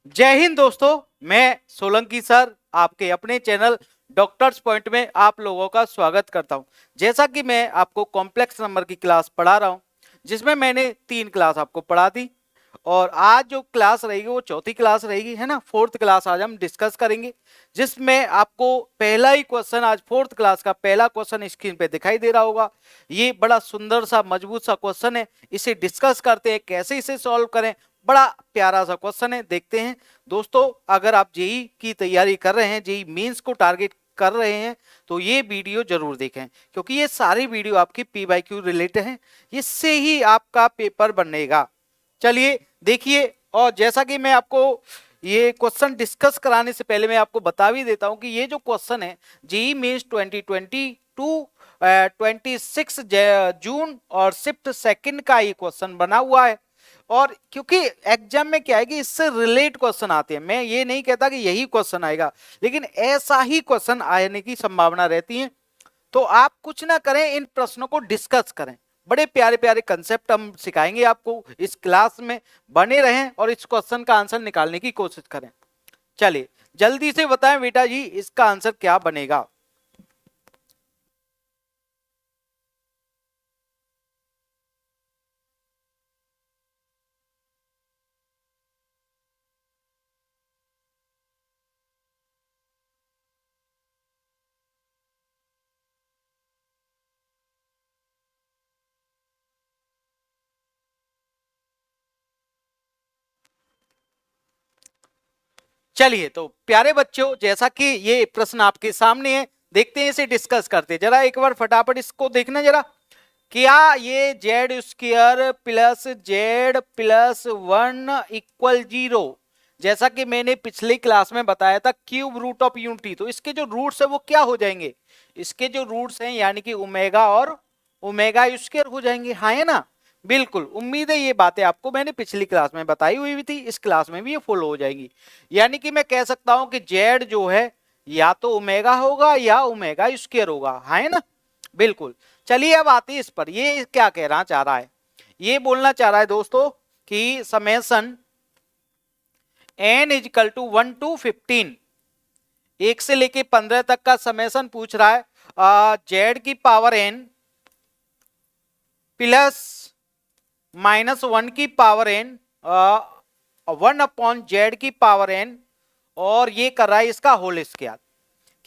जय हिंद दोस्तों, मैं सोलंकी सर आपके अपने चैनल डॉक्टर्स पॉइंट में आप लोगों का स्वागत करता हूं। जैसा कि मैं आपको कॉम्प्लेक्स नंबर की क्लास पढ़ा रहा हूं, जिसमें मैंने 3 क्लास आपको पढ़ा दी और आज जो क्लास रहेगी वो चौथी क्लास रहेगी, है ना। फोर्थ क्लास आज हम डिस्कस करेंगे, जिसमें आपको पहला ही क्वेश्चन, आज फोर्थ क्लास का पहला क्वेश्चन स्क्रीन पे दिखाई दे रहा होगा। ये बड़ा सुंदर सा मजबूत सा क्वेश्चन है, इसे डिस्कस करते हैं कैसे इसे सॉल्व करें। बड़ा प्यारा सा क्वेश्चन है, देखते हैं। दोस्तों, अगर आप जेई की तैयारी कर रहे हैं, जेई मेंस को टारगेट कर रहे हैं, तो ये वीडियो जरूर देखें, क्योंकि ये सारी वीडियो आपकी पीवाईक्यू रिलेटेड है। इससे ही आपका पेपर बनेगा। चलिए देखिए, और जैसा कि मैं आपको ये क्वेश्चन डिस्कस कराने से पहले मैं आपको बता भी देता हूं कि ये जो क्वेश्चन है जेई मेंस 2022 26 जून और शिफ्ट सेकंड का ये क्वेश्चन बना हुआ है। और क्योंकि एग्जाम में क्या है कि इससे रिलेट क्वेश्चन आते हैं, मैं ये नहीं कहता कि यही क्वेश्चन आएगा, लेकिन ऐसा ही क्वेश्चन आने की संभावना रहती है। तो आप कुछ ना करें, इन प्रश्नों को डिस्कस करें। बड़े प्यारे प्यारे कंसेप्ट हम सिखाएंगे आपको इस क्लास में। बने रहें और इस क्वेश्चन का आंसर निकालने की कोशिश करें। चलिए जल्दी से बताएं बेटा जी, इसका आंसर क्या बनेगा। चलिए तो प्यारे बच्चों, जैसा कि ये प्रश्न आपके सामने है, देखते हैं, इसे डिस्कस करते हैं। जरा एक बार फटाफट इसको देखना जरा। क्या ये Z square plus Z plus 1 equal 0, जैसा कि मैंने पिछली क्लास में बताया था, क्यूब रूट ऑफ यूनिटी, तो इसके जो रूट्स है वो क्या हो जाएंगे, इसके जो रूट्स हैं यानी कि ओमेगा और ओमेगा स्क्वायर हो जाएंगे। हाँ है ना, बिल्कुल। उम्मीद है ये बातें आपको मैंने पिछली क्लास में बताई हुई भी थी, इस क्लास में भी ये फॉलो हो जाएगी। यानी कि मैं कह सकता हूं कि जेड जो है या तो ओमेगा होगा या ओमेगा स्क्वायर होगा। हाँ है ना, बिल्कुल। चलिए अब आते हैं इस पर, ये क्या कहना चाह रहा है। ये बोलना चाह रहा है दोस्तों कि summation n equal to 1 to 15, 1 से लेके 15 तक का समेशन पूछ रहा है। जेड की पावर n प्लस -1 की पावर n, 1/z की पावर n, और ये कर रहा है इसका होल स्क्वायर।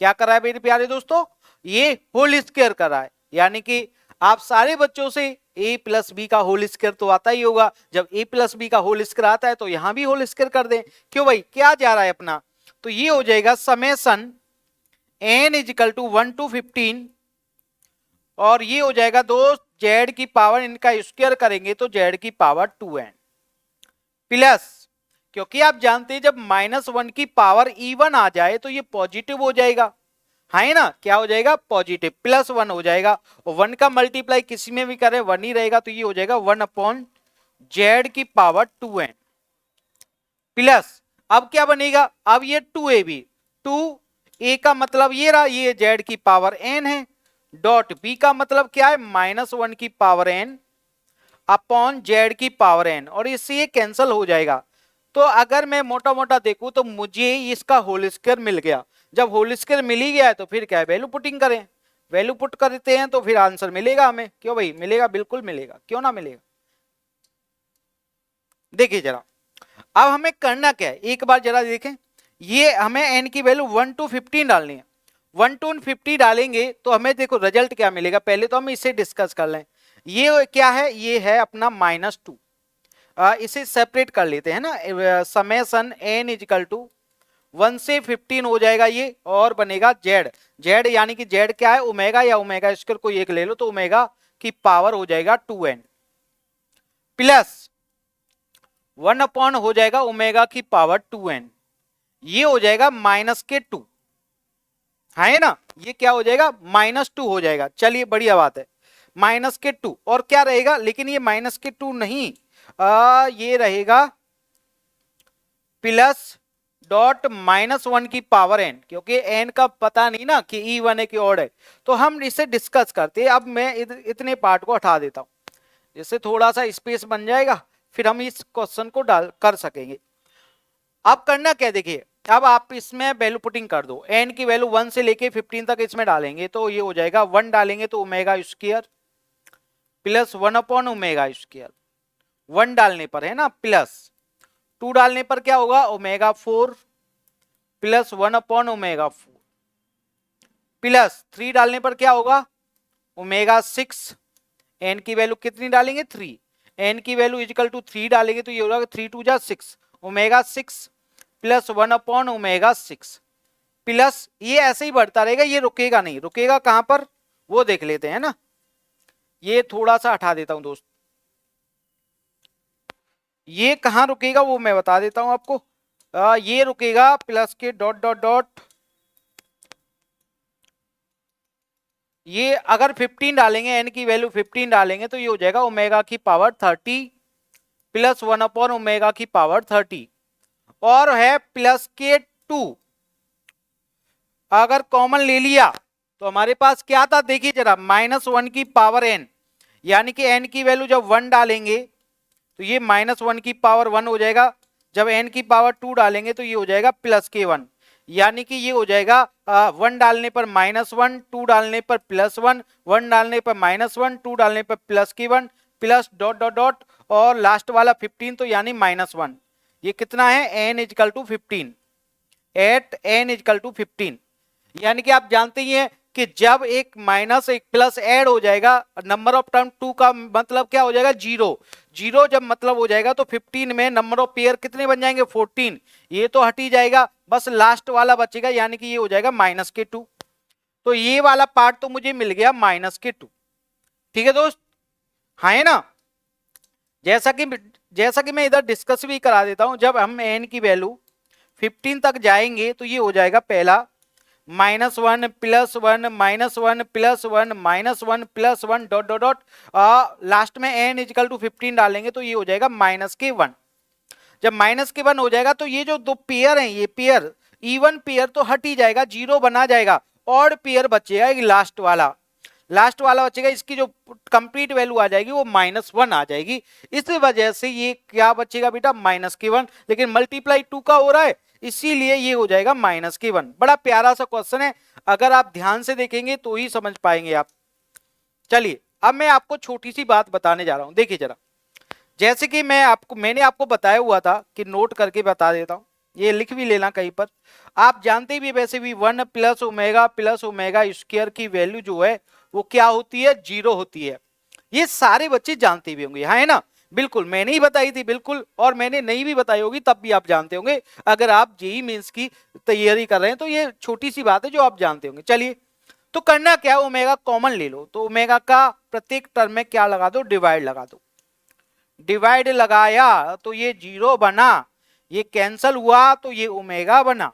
क्या कर रहा है मेरे प्यारे दोस्तों, ये होल स्क्वायर कर रहा है। यानी कि आप सारे बच्चों से a प्लस बी का होल स्क्वायर तो आता ही होगा। जब a प्लस बी का होल स्क्वायर आता है तो यहां भी होल स्क्वायर कर दें। क्यों भाई, क्या जा रहा है अपना, तो ये हो जाएगा summation n equal to 1 to 15, और ये हो जाएगा दोस्त जेड की पावर, इनका स्क्वायर करेंगे तो जेड की पावर 2n प्लस, क्योंकि आप जानते हैं जब -1 की पावर इवन आ जाए तो ये पॉजिटिव हो जाएगा। है ना, क्या हो जाएगा, पॉजिटिव, +1 हो जाएगा। और 1 का मल्टीप्लाई किसी में भी करें 1 ही रहेगा, तो ये हो जाएगा 1/z की पावर 2n प्लस, अब क्या बनेगा, अब ये 2a भी, 2a का मतलब ये रहा, ये z की पावर n है, डॉट b का मतलब क्या है, -1 की पावर n अपॉन जेड की पावर n, और इससे ये कैंसिल हो जाएगा। तो अगर मैं मोटा मोटा देखूं तो मुझे इसका होल स्क्वायर मिल गया। जब होल स्क्वायर मिल ही गया है तो फिर क्या है, वैल्यू पुटिंग करें, वैल्यू पुट करते हैं तो फिर आंसर मिलेगा हमें। क्यों भाई, मिलेगा, बिल्कुल मिलेगा, क्यों ना मिलेगा। देखिए जरा, अब हमें करना क्या है, एक बार जरा देखें। ये हमें n की वैल्यू 1 to 15 डालनी है। 1 to 50 डालेंगे तो हमें देखो रिजल्ट क्या मिलेगा। पहले तो हम इसे डिस्कस कर लें। ये क्या है, ये है अपना -2। इसे सेपरेट कर लेते हैं ना, समेशन n इजिकल टू 1 से 15 हो जाएगा ये, और बनेगा जेड। जेड यानी कि जेड क्या है, ओमेगा या ओमेगा स्क्वायर कोई एक ले लो, तो ओमेगा की पावर हो जाएगा 2n प्लस 1 हो जाएगा ओमेगा की पावर 2n, ये हो जाएगा -2। है ना, ये क्या हो जाएगा, -2 हो जाएगा। चलिए बढ़िया बात है, -2। और क्या रहेगा, लेकिन ये -2 नहीं, ये रहेगा प्लस डॉट -1 की पावर n, क्योंकि n का पता नहीं ना कि E1 है कि ऑड है। तो हम इसे डिस्कस करते हैं। अब मैं इतने पार्ट को हटा देता हूं, जिससे थोड़ा सा स्पेस बन जाएगा, फिर हम इस क्वेश्चन को डाल कर सकेंगे। अब करना क्या देखिए, अब आप इसमें वैल्यू पुटिंग कर दो, एन की वैल्यू 1 से लेके 15 तक इसमें डालेंगे तो ये हो जाएगा 1 डालेंगे तो omega square plus 1 upon omega square, 1 डालने पर है ना, प्लस 2 डालने पर क्या होगा omega 4 plus 1 upon omega 4 plus 3 डालने पर क्या होगा ओमेगा 6, एन की वैल्यू कितनी डालेंगे 3, एन की वैल्यू इजिकल टू 3 डालेंगे तो ये होगा 3 2 जा 6, omega 6 plus 1 upon omega 6 plus ये ऐसे ही बढ़ता रहेगा, ये रुकेगा नहीं, रुकेगा कहां पर वो देख लेते हैं ना, ये थोड़ा सा हटा देता हूं दोस्त, ये कहां रुकेगा वो मैं बता देता हूं आपको, ये रुकेगा प्लस के डॉट डॉट डॉट, ये अगर 15 डालेंगे एन की वैल्यू 15 डालेंगे तो ये हो जाएगा ओमेगा की पावर 30 प्लस 1 अपॉन ओमेगा की पावर 30 और है प्लस के 2, अगर कॉमन ले लिया तो हमारे पास क्या था देखिए जरा -1 की पावर एन, यानी कि एन की वैल्यू जब 1 डालेंगे तो ये -1 की पावर 1 हो जाएगा, जब एन की पावर 2 डालेंगे तो ये हो जाएगा प्लस के 1, यानी कि ये हो जाएगा 1 डालने पर -1, 2 डालने पर +1, 1 डालने पर -1, 2 डालने पर प्लस के 1 प्लस डॉट डॉट डॉट और लास्ट वाला 15 तो यानी -1, ये कितना है n equal to 15, at n equal to 15, यानी कि आप जानते ही हैं कि जब एक माइनस एक प्लस ऐड हो जाएगा नंबर ऑफ टर्म 2 का मतलब क्या हो जाएगा 0, 0 जब मतलब हो जाएगा तो 15 में नंबर ऑफ पेयर कितने बन जाएंगे 14, ये तो हट ही जाएगा, बस लास्ट वाला बचेगा यानी कि ये हो जाएगा -2, तो ये वाला पार्ट तो मुझे मिल गया -2, ठीक है दोस्त, हाँ है ना। जैसा कि मैं इधर डिस्कस भी करा देता हूं, जब हम n की वैल्यू 15 तक जाएंगे तो ये हो जाएगा पहला -1 +1 -1 +1 -1 +1 डॉट डॉट डॉट, लास्ट में n इजकल टू 15 डालेंगे तो ये हो जाएगा -1, जब -1 हो जाएगा तो ये जो दो पेयर हैं ये पेयर इवन पेयर तो हट ही जाएगा, 0 बना जाएगा, ऑड पेयर बचेगा एक लास्ट वाला बचेगा, इसकी जो कंप्लीट वैल्यू आ जाएगी वो -1 आ जाएगी, इस वजह से ये क्या बचेगा बेटा -1, लेकिन मल्टीप्लाई 2 का हो रहा है इसीलिए ये हो जाएगा -1। बड़ा प्यारा सा क्वेश्चन है, अगर आप ध्यान से देखेंगे तो ही समझ पाएंगे आप। चलिए अब मैं आपको छोटी सी बात बताने जा रहा हूं, देखिए जरा, जैसे कि मैंने आपको बताया हुआ था कि नोट करके बता देता हूं, ये लिख भी लेना कहीं पर, आप जानते भी वैसे भी 1 + ओमेगा स्क्वायर की वैल्यू जो है वो क्या होती है 0 होती है, ये सारे बच्चे जानते भी होंगे, हाँ है ना, बिल्कुल मैंने ही बताई थी बिल्कुल, और मैंने नहीं भी बताई होगी तब भी आप जानते होंगे, अगर आप जेईई मेंस की तैयारी कर रहे हैं तो ये छोटी सी बात है जो आप जानते होंगे। चलिए तो करना क्या, ओमेगा कॉमन ले लो, तो ओमेगा का प्रत्येक टर्म में क्या लगा दो डिवाइड लगा दो, डिवाइड लगाया तो ये 0 बना, ये कैंसल हुआ तो ये ओमेगा बना,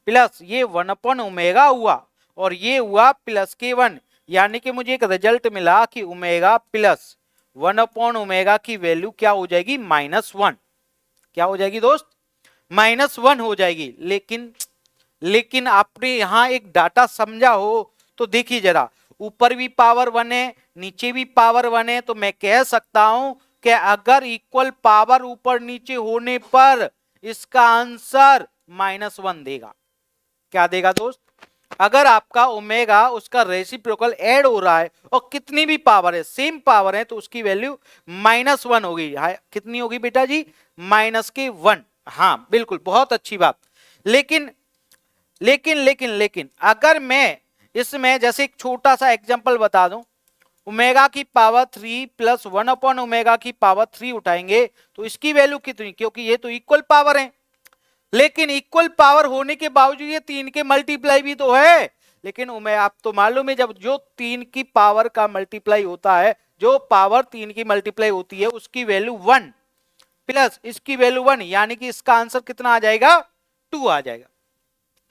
प्लस ये 1 अपॉन ओमेगा हुआ और ये हुआ प्लस के 1, यानी कि मुझे एक रिजल्ट मिला कि ओमेगा प्लस 1 अपॉन ओमेगा की वैल्यू क्या हो जाएगी -1, क्या हो जाएगी दोस्त -1 हो जाएगी। लेकिन आपने यहां एक डाटा समझा हो तो देखिए जरा, ऊपर भी पावर 1 है नीचे भी पावर 1 है, तो मैं कह सकता हूं कि अगर इक्वल पावर ऊपर नीचे होने पर इसका आंसर -1 देगा, क्या देगा दोस्त, अगर आपका ओमेगा उसका रेसिप्रोकल ऐड हो रहा है और कितनी भी पावर है सेम पावर है तो उसकी वैल्यू -1 होगी, कितनी होगी बेटा जी -1, हाँ बिल्कुल बहुत अच्छी बात। लेकिन अगर मैं इसमें जैसे एक छोटा सा एग्जांपल बता दूं, ओमेगा की पावर 3 + 1 अपॉन ओमेगा की पावर 3 उठाएंगे तो इसकी वैल्यू कितनी, क्योंकि ये तो इक्वल पावर है, लेकिन इक्वल पावर होने के बावजूद ये 3 के मल्टीप्लाई भी तो है, लेकिन आप तो मालूम है जब जो 3 की पावर का मल्टीप्लाई होता है, जो पावर 3 की मल्टीप्लाई होती है उसकी वैल्यू 1 प्लस इसकी वैल्यू 1, यानी कि इसका आंसर कितना आ जाएगा 2 आ जाएगा,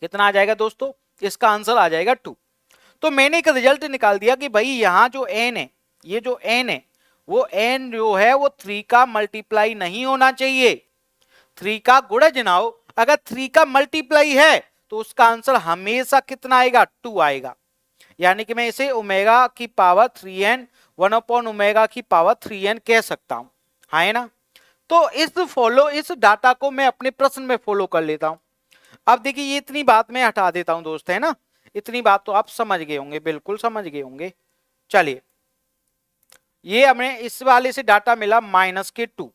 कितना आ जाएगा दोस्तों, इसका आंसर आ जाएगा 2। तो मैंने एक रिजल्ट निकाल दिया कि भाई यहां जो n है, ये जो n है वो n जो है वो 3 का मल्टीप्लाई नहीं होना चाहिए, 3 का गुणज ना हो, अगर 3 का मल्टीप्लाई है तो उसका आंसर हमेशा कितना आएगा 2 आएगा, यानी कि मैं इसे ओमेगा की पावर 3n 1 अपॉन ओमेगा की पावर 3n कह सकता हूं, हाँ है ना। तो इस डाटा को मैं अपने प्रश्न में फॉलो कर लेता हूं। अब देखिए ये इतनी बात मैं हटा देता हूं दोस्त, है ना, इतनी बात तो आप समझ गए होंगे, बिल्कुल समझ गए होंगे। चलिए ये हमें इस वाले से डाटा मिला -2।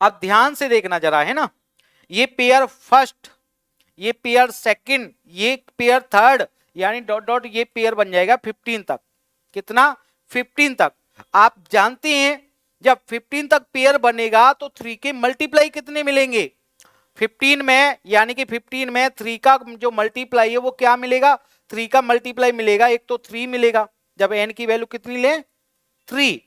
अब ध्यान से देखना जरा, है ना, ये पेयर फर्स्ट, ये पेयर सेकंड, ये पेयर थर्ड, यानी डॉट डॉट ये पेयर बन जाएगा 15 तक। कितना? 15 तक। आप जानते हैं जब 15 तक पेयर बनेगा तो 3 के मल्टीप्लाई कितने मिलेंगे 15 में, यानी कि 15 में 3 का जो मल्टीप्लाई है वो क्या मिलेगा, 3 का मल्टीप्लाई मिलेगा। एक तो 3 मिलेगा जब n की वैल्यू कितनी ले 3,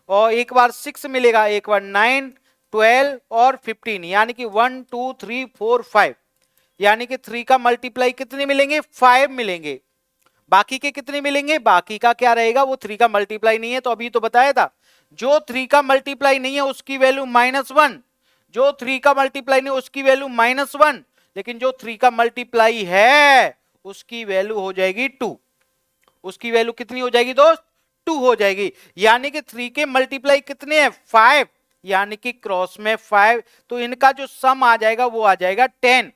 और एक बार 6 मिलेगा, एक बार 9, 12 और 15, यानी कि 1 2 3 4 5, यानी कि 3 का मल्टीप्लाई कितने मिलेंगे 5 मिलेंगे। बाकी के कितने मिलेंगे, बाकी का क्या रहेगा, वो 3 का मल्टीप्लाई नहीं है, तो अभी तो बताया था जो 3 का मल्टीप्लाई नहीं है उसकी वैल्यू -1, जो 3 का मल्टीप्लाई नहीं उसकी वैल्यू -1, लेकिन जो 3 का मल्टीप्लाई है उसकी वैल्यू हो जाएगी 2। उसकी वैल्यू कितनी हो जाएगी दोस्त, 2 हो जाएगी। यानी कि 3 के मल्टीप्लाई कितने हैं 5, यानी कि क्रॉस में 5, तो इनका जो सम आ जाएगा वो आ जाएगा 10।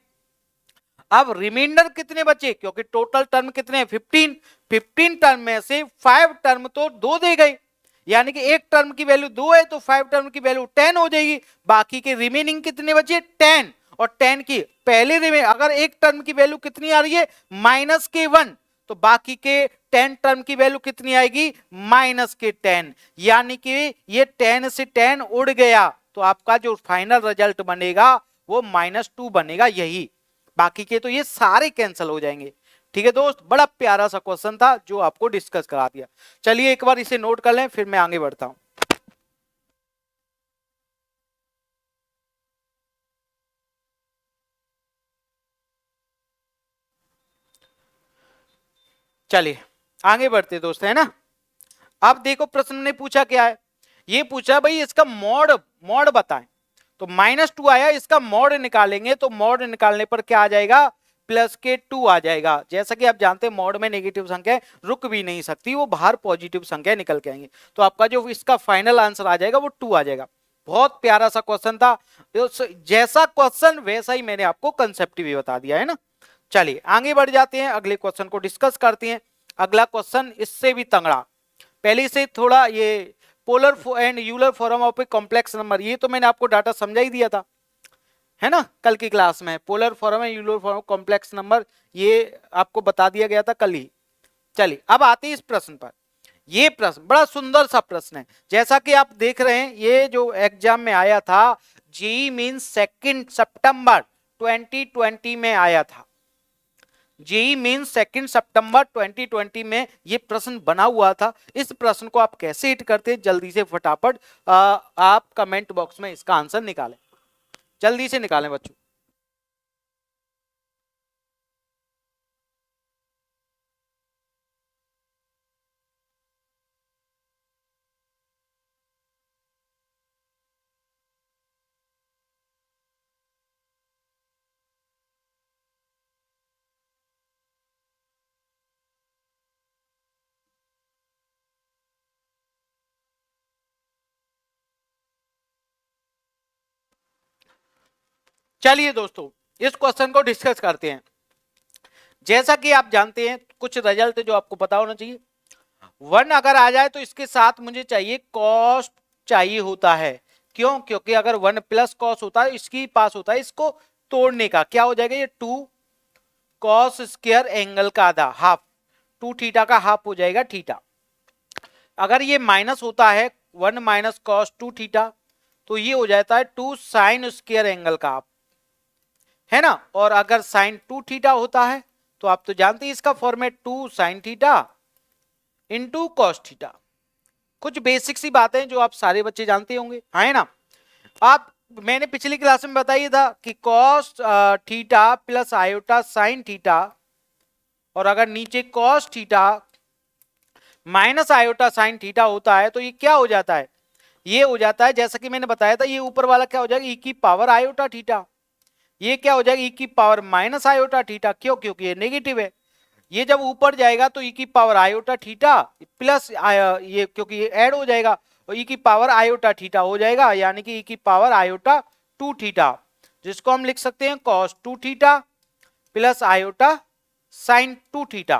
अब रिमाइंडर कितने बचे, क्योंकि टोटल टर्म कितने हैं 15, 15 टर्म में से 5 टर्म तो 2 दे गए, यानी कि एक टर्म की वैल्यू 2 है तो 5 टर्म की वैल्यू 10 हो जाएगी। बाकी के रिमेनिंग कितने बचे 10, और 10 की पहले अगर एक टर्म की वैल्यू कितनी आ रही है -1, तो बाकी के 10 टर्म की वैल्यू कितनी आएगी -10, यानी कि ये 10 से 10 उड़ गया, तो आपका जो फाइनल रिजल्ट बनेगा वो -2 बनेगा यही। बाकी के तो ये सारे कैंसिल हो जाएंगे। ठीक है दोस्त, बड़ा प्यारा सा क्वेश्चन था जो आपको डिस्कस करा दिया। चलिए एक बार इसे नोट कर लें, फिर मैं आगे बढ़ता हूं। चलिए आगे बढ़ते दोस्त, है ना। अब देखो प्रश्न ने पूछा क्या है, ये पूछा भाई इसका मॉड बताएं, तो -2 आया, इसका मॉड निकालेंगे, तो मॉड निकालने पर क्या आ जाएगा +2 आ जाएगा। जैसा कि आप जानते हैं मॉड में नेगेटिव संख्या रुक भी नहीं सकती, वो बाहर पॉजिटिव संख्या निकल के आएंगे, तो आपका जो इसका फाइनल आंसर आ जाएगा वो 2 आ जाएगा। बहुत प्यारा सा क्वेश्चन था, जैसा क्वेश्चन वैसा ही मैंने आपको कंसेप्ट भी बता दिया, है ना। चलिए आगे बढ़ जाते हैं, अगले क्वेश्चन को डिस्कस करते हैं। अगला क्वेश्चन इससे भी तंगड़ा, पहले से थोड़ा, ये polar and Euler form of a complex number, ये तो मैंने आपको डाटा समझा ही दिया था, है ना, कल की क्लास में। Polar form and Euler form complex number ये आपको बता दिया गया था कल ही। चलिए अब आते हैं इस प्रश्न पर। ये प्रश्न बड़ा सुंदर सा प्रश्न है, जैसा कि आप देख रहे हैं ये जो एग्जाम में आया था, जेईई मींस 2 सितंबर 2020 में आया था। जेईई मींस 2 सितंबर 2020 में ये प्रश्न बना हुआ था। इस प्रश्न को आप कैसे हिट करते हैं, जल्दी से फटाफट आप कमेंट बॉक्स में इसका आंसर निकालें, जल्दी से निकालें बच्चों। चलिए दोस्तों इस क्वेश्चन को डिस्कस करते हैं। जैसा कि आप जानते हैं कुछ रिजल्ट जो आपको पता होना चाहिए, 1 अगर आ जाए तो इसके साथ मुझे चाहिए कॉस चाहिए होता है। क्यों? क्योंकि अगर 1 प्लस कॉस होता है इसकी पास होता है इसको तोड़ने का, क्या हो जाएगा ये 2 कॉस स्क्वायर एंगल का आधा, हाफ, 2 थीटा का हाफ हो जाएगा थीटा। अगर ये माइनस होता है 1 माइनस कॉस 2 थीटा, तो ये हो जाता है 2 साइन स्क्वायर एंगल का हाफ, है ना। और अगर साइन 2 थीटा होता है तो आप तो जानते हैं इसका format 2 sine theta into cos theta. कुछ बेसिक सी बातें जो आप सारे बच्चे जानते होंगे, है ना। आप मैंने पिछली क्लास में बताया था कि cos theta plus iota sine theta, और अगर नीचे cos theta minus iota sine theta होता है तो ये क्या हो जाता है, ये हो जाता है जैसा कि मैंने बताया था, ये ऊपर वाला क्या हो जाएगा ई की पावर आयोटा थीटा, ये क्या हो जाएगा ई की पावर माइनस आयोटा थीटा। क्यों? क्योंकि ये नेगेटिव है। ये जब ऊपर जाएगा तो ई की पावर आयोटा थीटा प्लस ये, क्योंकि ये ऐड हो जाएगा, और ई की पावर आयोटा थीटा हो जाएगा, यानी कि ई की पावर आयोटा 2 थीटा, जिसको हम लिख सकते हैं cos 2 theta plus iota sin 2 theta,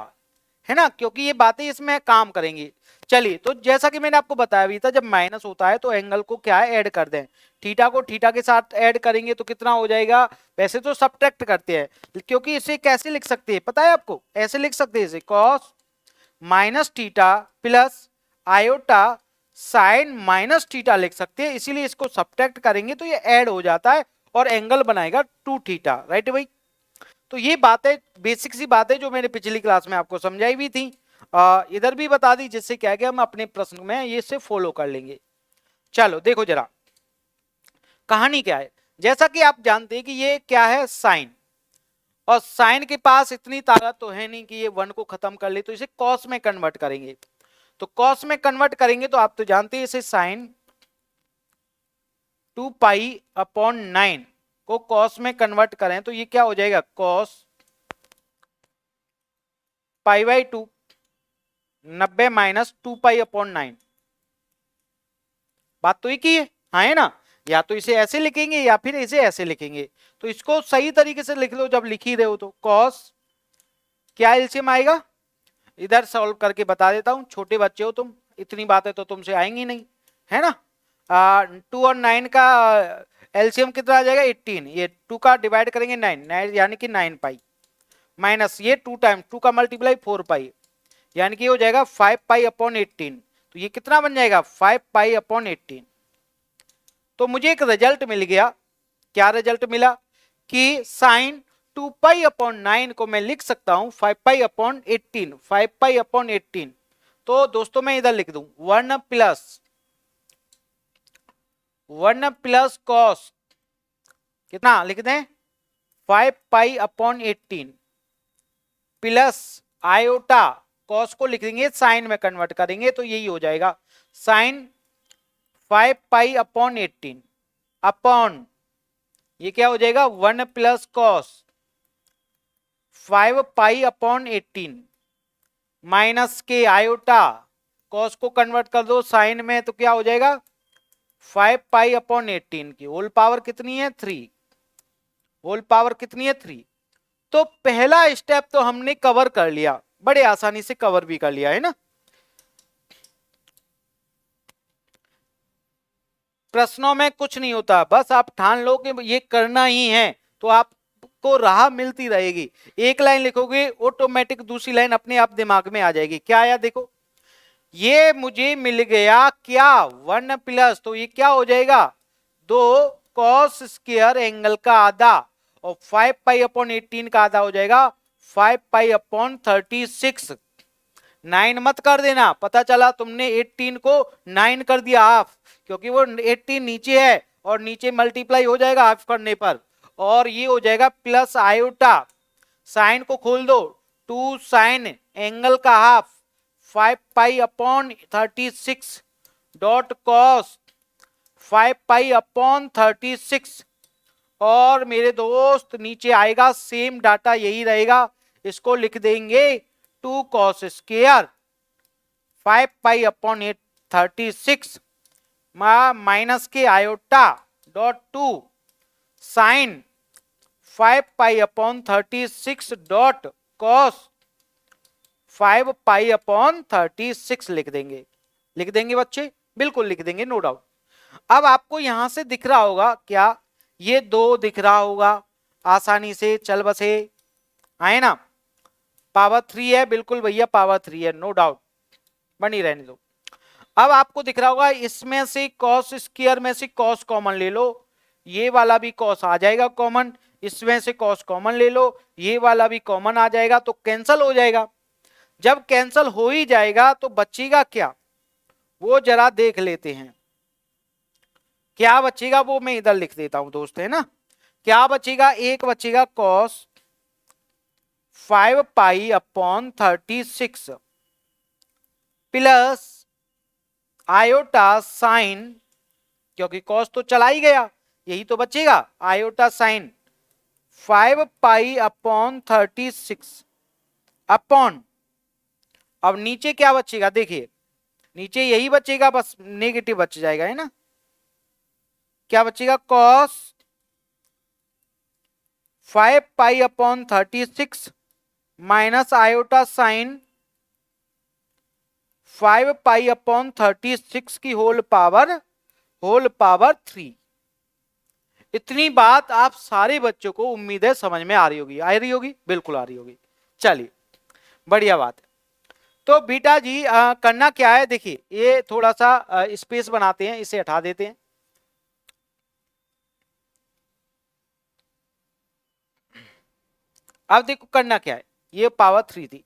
है ना, क्योंकि ये बातें इसमें काम करेंगी। चलिए, तो जैसा कि मैंने आपको बताया भी था, जब माइनस होता है तो एंगल को क्या है, ऐड कर दें। थीटा को थीटा के साथ ऐड करेंगे तो कितना हो जाएगा, वैसे तो सब्ट्रैक्ट करते हैं, क्योंकि इसे कैसे लिख सकते हैं पता है आपको, ऐसे लिख सकते हैं इसे cos minus theta plus iota sign minus theta लिख सकते हैं, इसीलिए इसको सब्ट्रैक्ट करेंगे तो ये ऐड हो जाता है और एंगल बनाएगा 2 थीटा, राइट भाई। तो ये बातें बेसिक सी बातें जो मैंने पिछली क्लास में आपको समझाई भी थी, इधर भी बता दी, जिससे क्या कि हम अपने प्रश्न में ये से फॉलो कर लेंगे। चलो देखो जरा कहानी क्या है। जैसा कि आप जानते हैं कि ये क्या है, साइन, और साइन के पास इतनी ताकत तो है नहीं कि ये 1 को खत्म कर ले, तो इसे कॉस में कन्वर्ट करेंगे। तो कॉस में कन्वर्ट करेंगे तो आप तो जानते हैं इसे साइन 2 पाई अपॉन 9 को कॉस में कन्वर्ट करें तो ये क्या हो जाएगा, cos pi by 2 90 minus 2 pi upon 9। बात तो एक ही है, हाँ है ना, या तो इसे ऐसे लिखेंगे या फिर इसे ऐसे लिखेंगे। तो इसको सही तरीके से लिख लो जब लिख ही रहे हो तो। कॉस क्या एलसीएम आएगा, इधर सॉल्व करके बता देता हूं, छोटे बच्चे हो तुम, इतनी बातें तो तुमसे आएंगी नहीं, है ना। 2 और 9 का एलसीएम कितना आ जाएगा 18, ये 2 का डिवाइड करेंगे 9 यानी कि 9 पाई, माइनस ये 2 टाइम 2 का मल्टीप्लाई 4 पाई, यानी कि हो जाएगा 5 पाई अपॉन 18। तो ये कितना बन जाएगा 5 पाई अपॉन 18। तो मुझे एक रिजल्ट मिल गया, क्या रिजल्ट मिला कि साइन 2 पाई अपॉन 9 को मैं लिख सकता हूं 5 पाई अपॉन 18, 5 पाई अपॉन 18। तो दोस्तों मैं इधर लिख दूं 1 प्लस कॉस कितना लिख दें 5 pi upon 18 plus iota, cos को लिख देंगे साइन में कन्वर्ट करेंगे तो यही हो जाएगा साइन 5 पाई अपॉन 18 अपॉन ये क्या हो जाएगा 1 plus cos 5 pi upon 18 minus के आयोटा, कॉस को कन्वर्ट कर दो साइन में तो क्या हो जाएगा 5 पाई अपॉन 18 की होल पावर कितनी है 3, होल पावर कितनी है 3। तो पहला स्टेप तो हमने कवर कर लिया, बड़े आसानी से कवर भी कर लिया, है ना। प्रश्नों में कुछ नहीं होता, बस आप ठान लो कि ये करना ही है तो आपको राह मिलती रहेगी। एक लाइन लिखोगे ऑटोमेटिक दूसरी लाइन अपने आप दिमाग में आ जाएगी। क्या आया देखो, ये मुझे मिल गया क्या 1 प्लस, तो ये क्या हो जाएगा 2 कॉस स्क्वायर एंगल का आधा, और 5 पाई अपॉन 18 का आधा हो जाएगा 5 पाई अपॉन 36। 9 मत कर देना, पता चला तुमने 18 को 9 कर दिया हाफ, क्योंकि वो 18 नीचे है और नीचे मल्टीप्लाई हो जाएगा हाफ करने पर, और ये हो जाएगा प्लस आयोटा, साइन को खोल दो 2 साइन एंगल का half 5 pi upon 36 dot cos 5 pi upon 36, और मेरे दोस्त नीचे आएगा सेम डाटा यही रहेगा, इसको लिख देंगे 2 cos square 5 pi upon 36 minus के iota dot 2 sine 5 pi upon 36 dot cos 5 pi upon 36 लिख देंगे बच्चे, बिल्कुल लिख देंगे, नो डाउट। अब आपको यहां से दिख रहा होगा क्या, ये 2 दिख रहा होगा आसानी से, चल बसे आए ना, पावर 3 है, बिल्कुल भैया पावर 3 है, नो डाउट, बनी रहने दो। अब आपको दिख रहा होगा इसमें से कॉस स्क्वायर में से कॉस कॉमन ले लो, ये वाला भी कॉस आ जाएगा कॉमन, इसमें से कॉस कॉमन ले लो, ये वाला भी कॉमन आ जाएगा, तो कैंसल हो जाएगा। जब कैंसल हो ही जाएगा तो बचेगा क्या, वो जरा देख लेते हैं। क्या बचेगा वो मैं इधर लिख देता हूं दोस्त, है ना। क्या बचेगा, एक बचेगा cos 5 pi upon 36 plus iota sign, क्योंकि कॉस तो चला ही गया, यही तो बचेगा iota sine 5 pi upon 36 upon, अब नीचे क्या बचेगा देखिए नीचे यही बचेगा, बस नेगेटिव बच जाएगा, है ना। क्या बचेगा, cos 5 pi upon 36 minus iota sine 5 pi upon 36 की होल पावर 3। इतनी बात आप सारे बच्चों को उम्मीद है समझ में आ रही होगी, बिल्कुल आ रही होगी। चलिए बढ़िया बात है। तो बेटा जी करना क्या है, देखिए ये थोड़ा सा स्पेस बनाते हैं, इसे हटा देते हैं। अब देखो करना क्या है, ये पावर 3 थी,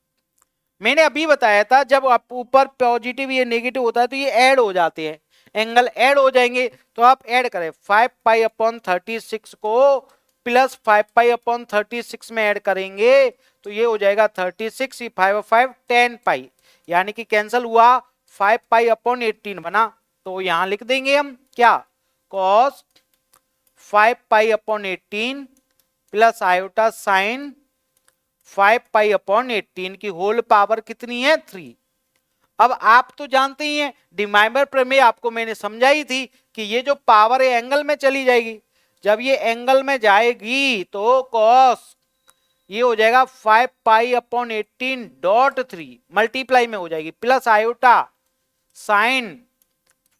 मैंने अभी बताया था जब आप ऊपर पॉजिटिव ये नेगेटिव होता है तो ये ऐड हो जाते हैं, एंगल ऐड हो जाएंगे। तो आप ऐड करें 5 पाई अपॉन 36 को प्लस 5 पाई अपॉन 36 में ऐड करेंगे तो ये हो जाएगा 36, 5 5 10 पाई, यानी कि कैंसिल हुआ, 5 पाई अपॉन 18 बना। तो यहां लिख देंगे हम क्या, cos 5 pi upon 18 plus iota sign 5 pi upon 18 की होल पावर कितनी है, 3। अब आप तो जानते ही हैं, डिमाइमर प्रमेय आपको मैंने समझाई थी कि ये जो पावर है एंगल में चली जाएगी, जब ये एंगल में जाएगी तो कॉस ये हो जाएगा 5 पाई अपॉन 18 डॉट 3 मल्टीप्लाई में हो जाएगी, plus iota sign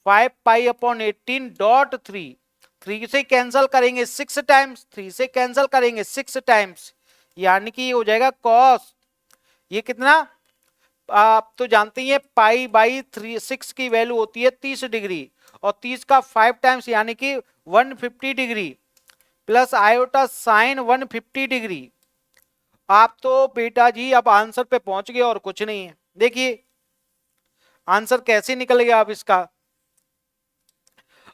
5 pi upon 18 dot 3 से कैंसिल करेंगे 6 टाइम्स, 3 से कैंसिल करेंगे 6 टाइम्स, यानी कि ये हो जाएगा कॉस, ये कितना, आप तो जानते ही हैं पाई बाई 6 की वैल्यू होती है 30 डिग्री, और 30 का 5 टाइम्स यानी कि 150 degree, plus iota sign 150 degree. आप तो बेटा जी अब आंसर पे पहुंच गए और कुछ नहीं है। देखिए आंसर कैसे निकल गया अब इसका।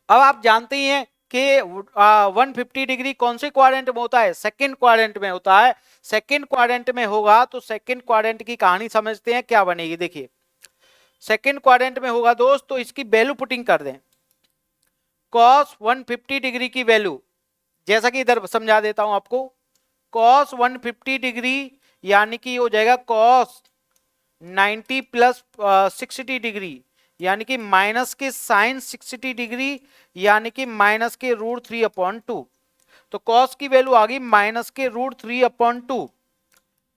अब आप जानते ही हैं कि 150 डिग्री कौन से क्वाड्रेंट में होता है, सेकंड क्वाड्रेंट में होता है। सेकंड क्वाड्रेंट में होगा तो सेकंड क्वाड्रेंट की कहानी समझते हैं क्या बनेगी। देखिए सेकंड क्वाड्रेंट में होगा दोस्त, तो इसकी वैल्यू पुटिंग कर दें, cos 150 डिग्री की वैल्यू, जैसा कि इधर समझा देता हूं आपको, cos 150 डिग्री यानी कि हो जाएगा cos 90 प्लस 60 डिग्री, यानी कि माइनस के साइन 60 डिग्री, यानी कि माइनस के √3/2। तो cos की वैल्यू आ गई माइनस के √3/2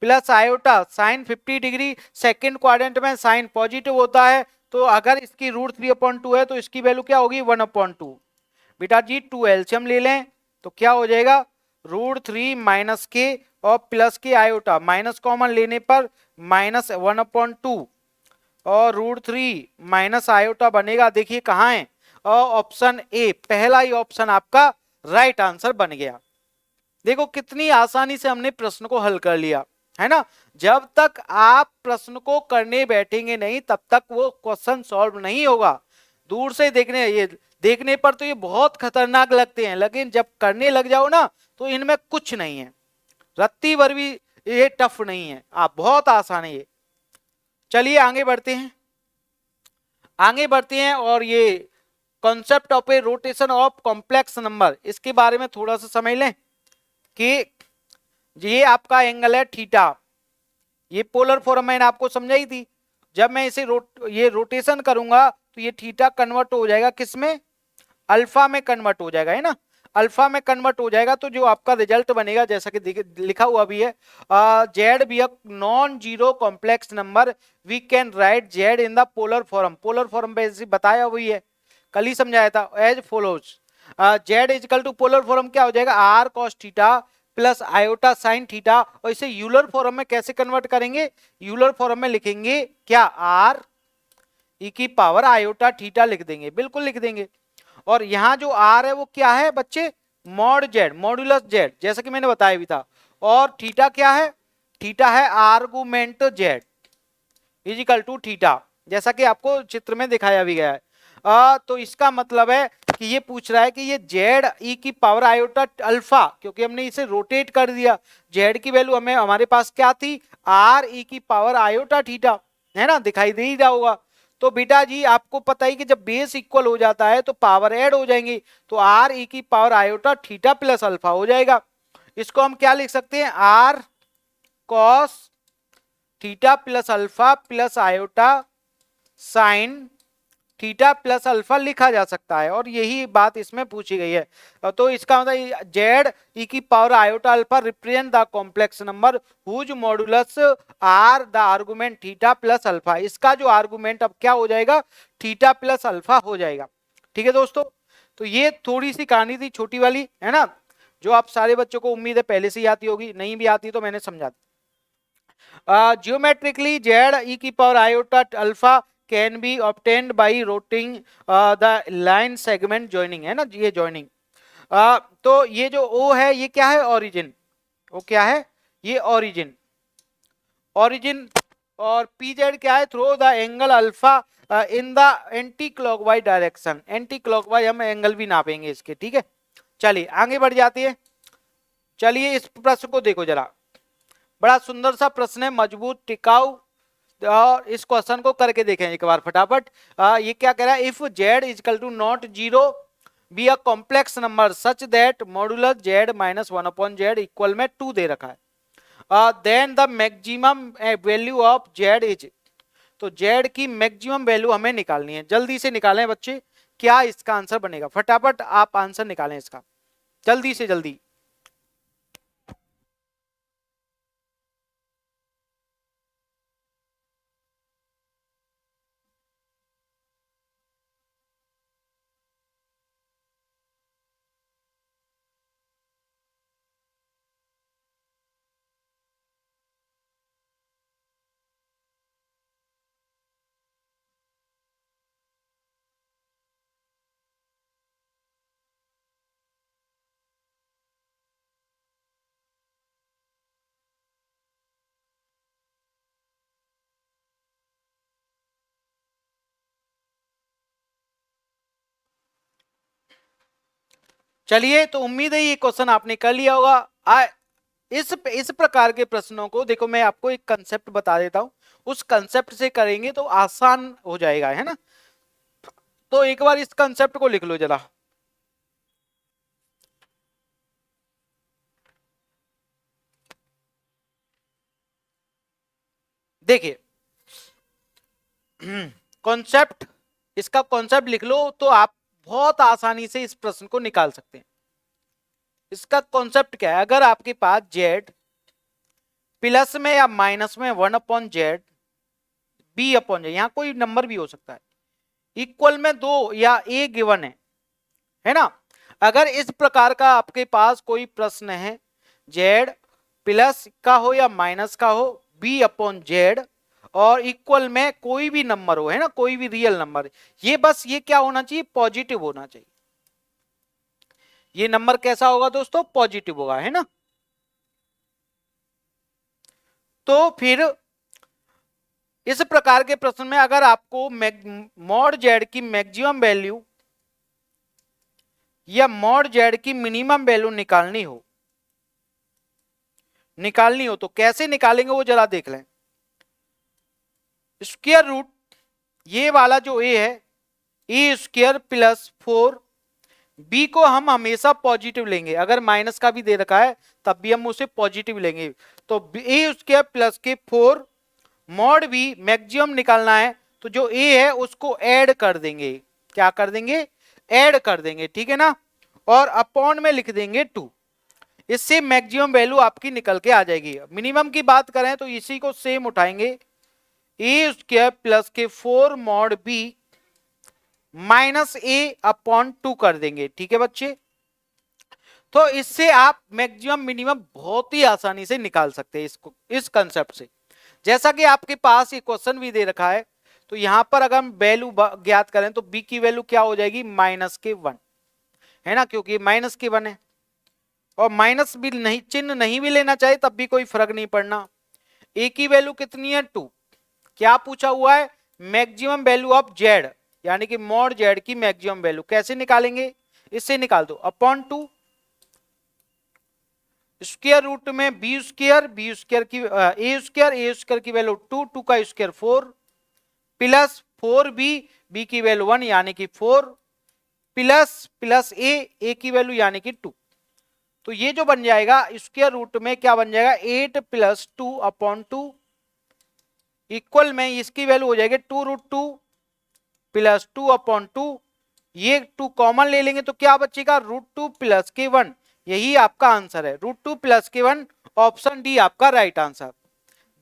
plus iota sign 50 degree. Second quadrant में साइन पॉजिटिव होता है, तो अगर इसकी √3/2 है तो इसकी वैल्यू क्या होगी, 1/2। बेटा जी 2 एलसीएम ले लें तो क्या हो जाएगा, √3 माइनस के और प्लस के आयोटा, माइनस कॉमन लेने पर माइनस 1/2 और √3 माइनस आयोटा बनेगा। देखिए कहाँ है, और ऑप्शन ए, पहला ही ऑप्शन आपका राइट आंसर बन गया। देखो कितनी आसानी से हमने प्रश्न को हल कर लिया, है ना। जब तक आप प्रश्न को करने बैठेंगे नहीं तब तक वो क्वेश्चन सॉल्व नहीं होगा। दूर से देखने पर तो ये बहुत खतरनाक लगते हैं, लेकिन जब करने लग जाओ ना तो इनमें कुछ नहीं है, रत्ती भर भी ये टफ नहीं है, आप बहुत आसान है ये। चलिए आगे बढ़ते हैं और ये concept of A rotation of complex number, इसके बारे में थोड़ा सा समझ लें कि ये आपका एंगल है थीटा, ये पोलर फॉर्म मैंने आपको समझाई थी। जब मैं इसे ये रोटेशन करूंगा तो ये थीटा कन्वर्ट हो जाएगा किसमें, अल्फा में कन्वर्ट हो जाएगा, है ना। अल्फा में कन्वर्ट हो जाएगा तो जो आपका रिजल्ट बनेगा, जैसा कि लिखा हुआ भी है, z be a non zero complex number, we can write z in the polar form. Polar form पे बताया हुई है, कल ही समझाया था, as follows, z equal to polar form क्या हो जाएगा, r cos theta plus iota sine theta. और इसे यूलर फॉर्म में कैसे कन्वर्ट करेंगे, यूलर फॉर्म में लिखेंगे क्या, आर ई की पावर आयोटा थीटा लिख देंगे, बिल्कुल लिख देंगे। और यहां जो आर है वो क्या है बच्चे, मॉड जेड, मॉड्यूलस जेड, जैसा कि मैंने बताया भी था। और थीटा क्या है, थीटा है argument z equal to theta, जैसा कि आपको चित्र में दिखाया भी गया है। तो इसका मतलब है कि ये पूछ रहा है कि ये जेड ई की पावर आयोटा अल्फा, क्योंकि हमने इसे रोटेट कर दिया, जेड की वैल्यू हमें हमारे पास क्या थी, आर ई की पावर आयोटा थीटा, है ना, दिखाई दे ही रहा होगा। तो बेटा जी आपको पता ही कि जब बेस इक्वल हो जाता है तो पावर ऐड हो जाएंगी, तो आर ई की power iota theta plus alpha हो जाएगा। इसको हम क्या लिख सकते हैं, r cos theta plus alpha plus iota sine theta plus alpha लिखा जा सकता है, और यही बात इसमें पूछी गई है। तो इसका मतलब जेड ई की power iota alpha represent the complex number whose modulus r the argument theta plus alpha. इसका जो आर्गुमेंट अब क्या हो जाएगा, थीटा प्लस अल्फा हो जाएगा। ठीक है दोस्तों, तो ये थोड़ी सी कहानी थी छोटी वाली, है ना, जो आप सारे बच्चों को उम्मीद है पहले से ही आती होगी, नहीं भी आती तो मैंने समझा दिया। जियोमेट्रिकली जेड ई की power iota alpha can be obtained by rotating the line segment joining, है ना, ये जॉइनिंग। तो ये जो ओ है ये क्या है, ओरिजिन। वो क्या है, ये ओरिजिन, ओरिजिन। और पी जेड क्या है, through the angle alpha in the anti clockwise direction. Anti clockwise हम एंगल भी नापेंगे इसके, ठीक है। चलिए आगे बढ़ जाती है। चलिए इस प्रश्न को देखो जरा, बड़ा सुंदर सा प्रश्न है, मजबूत टिकाऊ, और इस क्वेश्चन को करके देखें एक बार फटाफट। ये क्या कह रहा है, if z equal to not zero be a complex number such that modulus z minus one upon z equal में 2 दे रखा है, then the maximum value of z is. तो जेड की मैक्सिमम वैल्यू हमें निकालनी है, जल्दी से निकालें बच्चे, क्या इसका आंसर बनेगा, फटाफट आप आंसर निकालें इसका, जल्दी से जल्दी। चलिए, तो उम्मीद है ये क्वेश्चन आपने कर लिया होगा। इस प्रकार के प्रश्नों को देखो, मैं आपको एक कंसेप्ट बता देता हूं, उस कंसेप्ट से करेंगे तो आसान हो जाएगा, है ना। तो एक बार इस कंसेप्ट को लिख लो जरा। देखिए कॉन्सेप्ट, इसका कॉन्सेप्ट लिख लो तो आप बहुत आसानी से इस प्रश्न को निकाल सकते हैं। इसका कॉन्सेप्ट क्या है, अगर आपके पास जेड प्लस में या माइनस में 1 upon z b upon z, यहां कोई नंबर भी हो सकता है, इक्वल में 2 या ए गिवन है ना। अगर इस प्रकार का आपके पास कोई प्रश्न है, जेड प्लस का हो या माइनस का हो, बी अपॉन जेड, और इक्वल में कोई भी नंबर हो, है ना, कोई भी रियल नंबर, ये बस ये क्या होना चाहिए, पॉजिटिव होना चाहिए। ये नंबर कैसा होगा दोस्तों, पॉजिटिव होगा, है ना। तो फिर इस प्रकार के प्रश्न में अगर आपको मॉड जेड की मैक्सिमम वैल्यू या मॉड जेड की मिनिमम वैल्यू निकालनी हो तो कैसे निकालेंगे वो जरा देख लें। स्क्वायर रूट, ये वाला जो ए है, ए स्क्वायर प्लस 4, बी को हम हमेशा पॉजिटिव लेंगे, अगर माइनस का भी दे रखा है तब भी हम उसे पॉजिटिव लेंगे। तो ए स्क्वायर प्लस के 4 मॉड बी मैक्सिमम निकालना है, तो जो ए है उसको ऐड कर देंगे, क्या कर देंगे, ऐड कर देंगे, ठीक है ना, और अपॉन में लिख देंगे 2। इससे मैक्सिमम वैल्यू आपकी निकल के आ जाएगी। मिनिमम की बात करें तो इसी को सेम उठाएंगे, ए स्क्वायर प्लस के 4 मॉड बी माइनस ए अपॉन 2 कर देंगे, ठीक है बच्चे। तो इससे आप मैक्सिमम मिनिमम बहुत ही आसानी से निकाल सकते हैं इसको, इस कंसेप्ट से। जैसा कि आपके पास ये क्वेश्चन भी दे रखा है, तो यहां पर अगर हम वैल्यू ज्ञात करें तो बी की वैल्यू क्या हो जाएगी, -1, है ना, क्योंकि -1 है। और माइनस भी नहीं, चिन्ह नहीं भी लेना चाहिए तब भी कोई फर्क नहीं पड़ना। ए की वैल्यू कितनी है, 2। क्या पूछा हुआ है, मैक्सिमम वैल्यू ऑफ जेड, यानी कि मॉड जेड की मैक्सिमम वैल्यू कैसे निकालेंगे, इससे निकाल दो, अपॉन 2, स्क्वायर रूट में बी स्क्वायर की ए स्क्वायर की वैल्यू 2, 2 का स्क्वायर 4, प्लस 4b, बी की वैल्यू 1 यानी कि 4, प्लस प्लस ए की वैल्यू यानी कि 2। तो ये जो बन जाएगा स्क्वायर रूट में क्या बन जाएगा, 8 प्लस 2 अपॉन 2 इक्वल में इसकी वैल्यू हो जाएगी 2 रूट 2 प्लस 2/2, ये 2 कॉमन ले लेंगे तो क्या बचेगा, √2 प्लस के 1। यही आपका आंसर है, √2 प्लस के 1, ऑप्शन डी आपका राइट आंसर।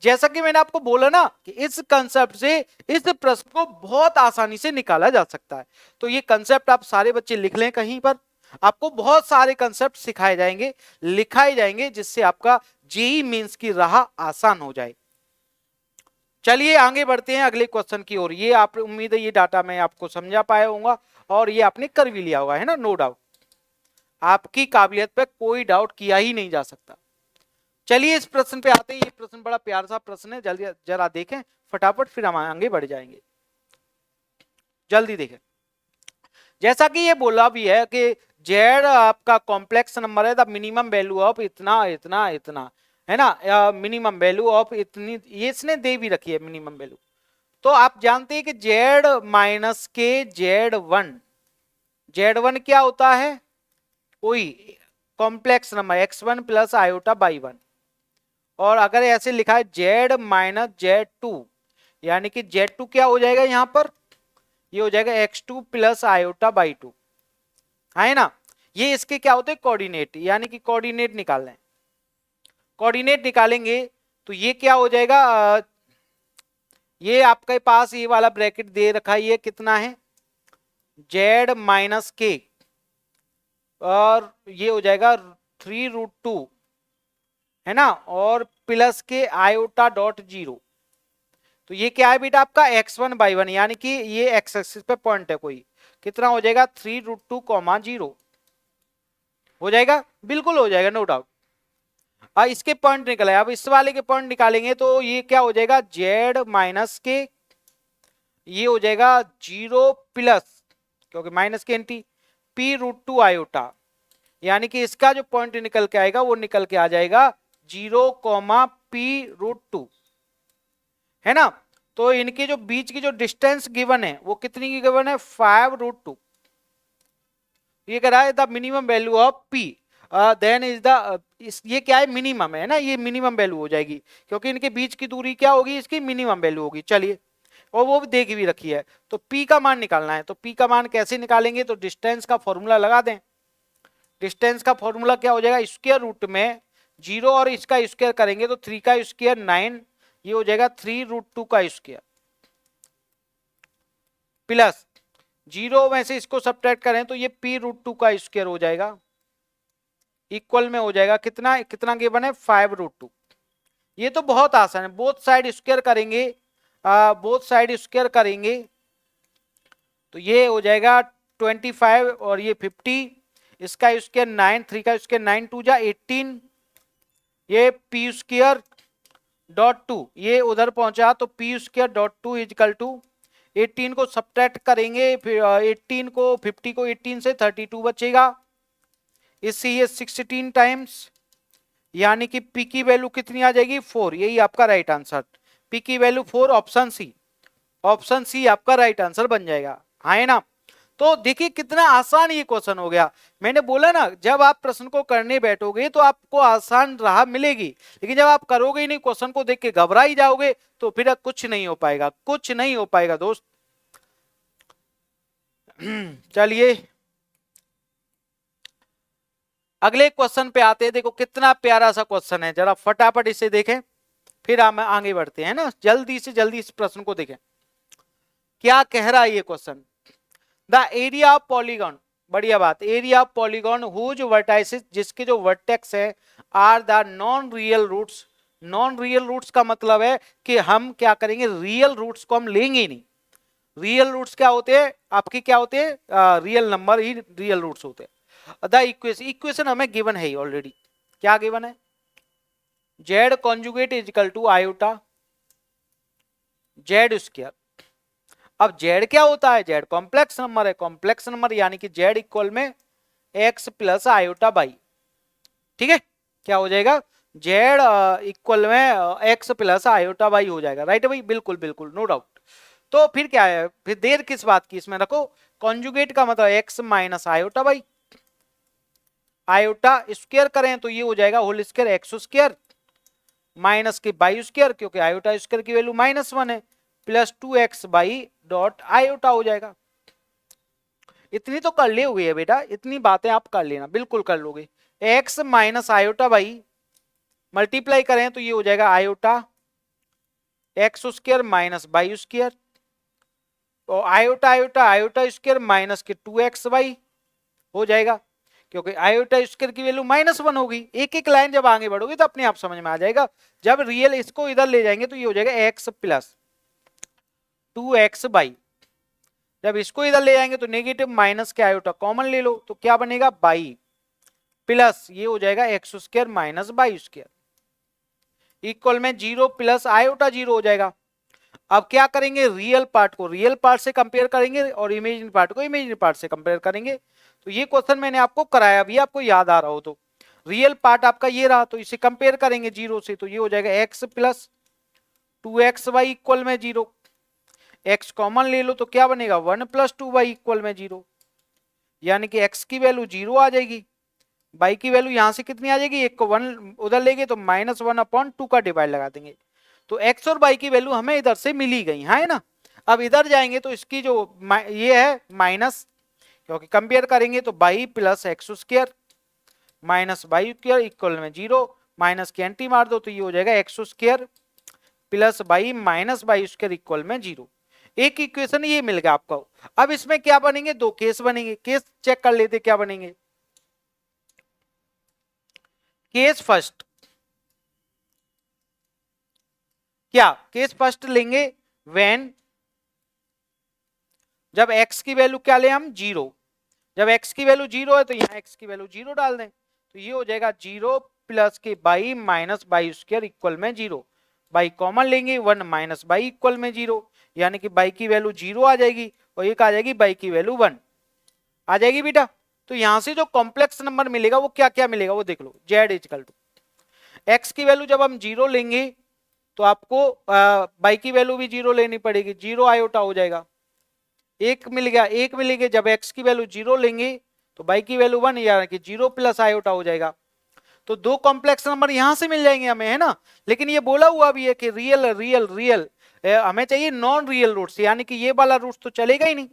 जैसा कि मैंने आपको बोला ना कि इस कंसेप्ट से इस प्रश्न को बहुत आसानी से निकाला जा सकता है। तो ये कंसेप्ट आप सारे बच्चे लिख लें कहीं पर, आपको बहुत सारे कंसेप्ट सिखाए जाएंगे, लिखाए जाएंगे, जिससे आपका जेईई मेंस की राह आसान हो जाए। चलिए आगे बढ़ते हैं अगले क्वेश्चन की ओर। ये आप, उम्मीद है ये डाटा मैं आपको समझा पाया होगा और ये आपने कर भी लिया होगा, है ना, नो डाउट। आपकी काबिलियत पे कोई डाउट किया ही नहीं जा सकता। चलिए इस प्रश्न पे आते हैं। ये प्रश्न बड़ा प्यारा सा प्रश्न है, जल्दी जरा देखें फटाफट, फिर हम आगे बढ़ जाएंगे। जल्दी देखें। जैसा कि ये बोला भी है कि जेड आपका कॉम्प्लेक्स नंबर है, द मिनिमम वैल्यू ऑफ इतना इतना इतना, है ना, मिनिमम वैल्यू ऑफ इतनी, ये इसने दे भी रखी है मिनिमम वैल्यू। तो आप जानते हैं कि जेड माइनस के जेड वन क्या होता है, कोई complex number x1 plus iota by 1। और अगर ऐसे लिखा है जेड माइनस Z2, यानी कि Z2 क्या हो जाएगा यहां पर, ये हो जाएगा x2 प्लस आयोटा बाई 2, है ना। ये इसके क्या होते हैं, कोऑर्डिनेट, यानी कि कोऑर्डिनेट निकाल लें। कोऑर्डिनेट निकालेंगे तो ये क्या हो जाएगा, ये आपके पास ये वाला ब्रैकेट दे रखा है, ये कितना है, जेड माइनस के, और ये हो जाएगा 3√2, है ना, और प्लस के आयोटा डॉट 0। तो ये क्या है बेटा आपका x1 बाई 1, यानी कि ये एक्स एक्सिस पे पॉइंट है कोई, कितना हो जाएगा 3√2, 0 हो जाएगा, बिल्कुल हो जाएगा, नो डाउट। इसके पॉइंट निकले, अब इस वाले के पॉइंट निकालेंगे तो ये क्या हो जाएगा, जेड माइनस के, ये हो जाएगा 0 प्लस, क्योंकि माइनस के एंटी, p√2 आयोटा, यानी कि इसका जो पॉइंट निकल के आएगा वो निकल के आ जाएगा 0, p√2, है ना। तो इनके जो बीच की जो डिस्टेंस गिवन है वो कितनी की गिवन है, 5√2। ये कह रहा है the minimum value of p, then is the, ये क्या है, मिनिमम है ना, ये मिनिमम वैल्यू हो जाएगी, क्योंकि इनके बीच की दूरी क्या होगी, इसकी मिनिमम वैल्यू होगी। चलिए, और वो भी देख भी रखी है। तो p का मान निकालना है, तो p का मान कैसे निकालेंगे, तो डिस्टेंस का फॉर्मूला लगा दें। डिस्टेंस का फॉर्मूला क्या हो जाएगा, स्क्वायर रूट में 0 और इसका स्क्वायर करेंगे तो 3 का स्क्वायर 9, ये हो जाएगा 3√2 का स्क्वायर, प्लस 0 में से इसको सब्ट्रैक्ट करें तो ये p√2 का स्क्वायर हो जाएगा, इक्वल में हो जाएगा कितना, कितना गिवन है 5√2। ये तो बहुत आसान है, बोथ साइड स्क्वायर करेंगे, बोथ साइड स्क्वायर करेंगे तो ये हो जाएगा 25 और ये 50, इसका स्क्वायर 9, 3 का स्क्वायर 9 2 जा 18, ये p स्क्वायर डॉट 2, ये उधर पहुंचा तो p square dot 2 equal to 18 को सब्ट्रैक्ट करेंगे, फिर 18 को 50 को 18 से 32 बचेगा, इससे ये 16 टाइम्स, यानी कि p की वैल्यू कितनी आ जाएगी 4। यही आपका राइट आंसर, p की वैल्यू 4, ऑप्शन सी, ऑप्शन सी आपका राइट आंसर बन जाएगा, है ना। तो देखिए कितना आसान ये क्वेश्चन हो गया। मैंने बोला ना, जब आप प्रश्न को करने बैठोगे तो आपको आसान राह मिलेगी, लेकिन जब आप करोगे ही नहीं, क्वेश्चन को देख के घबरा ही जाओगे, तो फिर कुछ नहीं हो पाएगा, कुछ नहीं हो पाएगा दोस्त। चलिए अगले क्वेश्चन पे आते हैं। देखो कितना प्यारा सा क्वेश्चन है, जरा फटाफट इसे देखें, फिर हम आगे बढ़ते हैं ना। जल्दी से जल्दी इस प्रश्न को देखें, क्या कह रहा है ये question. The area of polygon, बढ़िया बात, area of polygon whose vertices, जिसके जो वर्टेक्स है, are the non real roots. Non real roots का मतलब है कि हम क्या करेंगे, रियल रूट्स को हम लेंगे ही नहीं। रियल रूट्स क्या होते हैं आपके, क्या होते हैं, रियल नंबर ही रियल रूट्स होते हैं। द इक्वेशन हमें गिवन है ऑलरेडी, क्या गिवन है, z conjugate equal to iota z square. अब जेड क्या होता है, जेड कॉम्प्लेक्स नंबर है, कॉम्प्लेक्स नंबर यानी कि जेड इक्वल में एक्स प्लस आयोटा बाई, ठीक है, क्या हो जाएगा, जेड इक्वल में एक्स प्लस आयोटा बाई हो जाएगा, राइट है भाई, बिल्कुल बिल्कुल नो डाउट। तो फिर क्या है, फिर देर किस बात की, इसमें रखो कॉन्जुगेट का मतलब x minus iota y, iota square करें तो ये हो जाएगा whole square x square minus के बाई स्क्वायर, क्योंकि आयोटा स्क्वायर की वैल्यू -1 है, प्लस 2x/, डॉट आयोटा हो जाएगा। इतनी तो कर ली हुई है बेटा, इतनी बातें आप कर लेना, बिल्कुल कर लोगे। x minus iota y, multiply करें तो ये हो जाएगा iota x square minus y square, तो iota iota iota square minus के 2x/, हो जाएगा, क्योंकि आयोटा स्क्वायर की वैल्यू -1 होगी। एक एक लाइन जब आगे बढ़ोगी तो अपने आप समझ में आ जाएगा। जब रियल इसको इधर ले जाएंगे तो ये हो जाएगा x प्लस 2x/, जब इसको इधर ले जाएंगे तो नेगेटिव माइनस के आयोटा कॉमन ले लो, तो क्या बनेगा बाई, प्लस ये हो जाएगा x square minus y square, equal में 0 प्लस आयोटा 0 हो जाएगा। अब क्या करेंगे, रियल पार्ट को रियल पार्ट से कंपेयर करेंगे और इमेजिनरी पार्ट को इमेजिनरी पार्ट से कंपेयर करेंगे। तो ये क्वेश्चन मैंने आपको कराया भी, आपको याद आ रहा हो तो। रियल पार्ट आपका ये रहा, तो इसे कंपेयर करेंगे 0 से, तो ये हो जाएगा x प्लस 2x/, इक्वल में 0, x कॉमन ले लो तो क्या बनेगा 1 प्लस 2y, इक्वल में 0, यानी कि x की वैल्यू 0 आ जाएगी, y की वैल्यू यहां से कितनी आ जाएगी, एक को 1 उधर लेंगे तो -1/2 का डिवाइड लगा देंगे, तो x और y की वैल्यू हमें इधर से मिली गई है ना। अब इधर जाएंगे तो इसकी जो ये है माइनस, क्योंकि कंपेयर करेंगे तो by plus x square minus y square equal में 0, माइनस की एंटी मार दो तो ये हो जाएगा x square plus by minus y square equal में 0। एक इक्वेशन ये मिल गया आपको। अब इसमें क्या बनेंगे, दो केस बनेंगे, केस चेक कर लेते क्या बनेंगे। केस फर्स्ट, क्या केस फर्स्ट लेंगे, व्हेन जब x की वैल्यू क्या ले हम 0, जब x की वैल्यू 0 है तो यहाँ x की वैल्यू 0 डाल दें, तो ये हो जाएगा 0 प्लस के by minus y square equal में 0, बाई कॉमन लेंगे 1 माइनस बाई इक्वल में 0, यानी कि बाई की वैल्यू 0 आ जाएगी और एक आ जाएगी बाई की वैल्यू 1 आ जाएगी बेटा। तो यहां से जो कॉम्प्लेक्स नंबर मिलेगा वो क्या क्या मिलेगा वो देख लो, z इक्वल टू x की वैल्यू जब हम 0 लेंगे तो आपको बाई की वैल्यू भी 0 लेनी पड़ेगी, 0 आयोटा हो जाएगा, एक मिल गया, एक मिलेगी, जब x की वैल्यू 0 लेंगे तो y की वैल्यू 1, यानी कि 0 प्लस आयोटा हो जाएगा। तो दो कॉम्प्लेक्स नंबर यहां से मिल जाएंगे हमें, है ना। लेकिन ये बोला हुआ भी है कि रियल रियल रियल, हमें चाहिए नॉन रियल रूट्स, यानी कि ये वाला रूट्स तो चलेगा ही नहीं,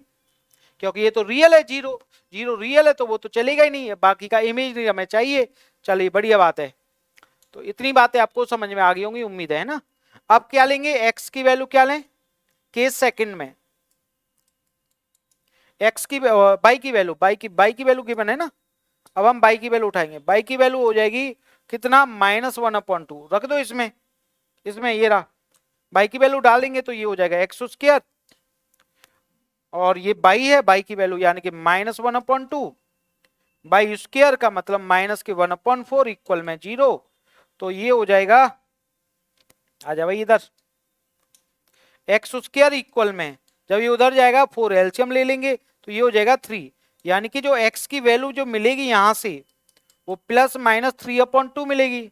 क्योंकि ये तो रियल है, 0 0 रियल है तो वो तो चलेगा ही नहीं है, बाकी का इमेजनरी हमें चाहिए। चलिए बढ़िया बात है, तो इतनी बातें आपको समझ में आ गई होंगी उम्मीद है ना। अब क्या लेंगे, x की वैल्यू क्या लें, केस सेकंड में x की बाई की वैल्यू, बाई की वैल्यू गिवन है ना। अब हम बाई की वैल्यू उठाएंगे, बाई की वैल्यू हो जाएगी कितना -1/2, रख दो इसमें, इसमें ये रहा, बाई की वैल्यू डालेंगे तो ये हो जाएगा एक्स स्क्वायर, और ये बाई है, बाई की वैल्यू यानी कि -1/2, बाई स्क्वायर का मतलब माइनस के 1/4 इक्वल में 0, तो ये हो जाएगा, आ जा भाई इधर, एक्स स्क्वायर इक्वल में जब ये उधर जाएगा 4 एलसीएम ले लेंगे तो ये हो जाएगा 3, यानी कि जो x की वैल्यू जो मिलेगी यहां से वो प्लस माइनस 3/2 मिलेगी,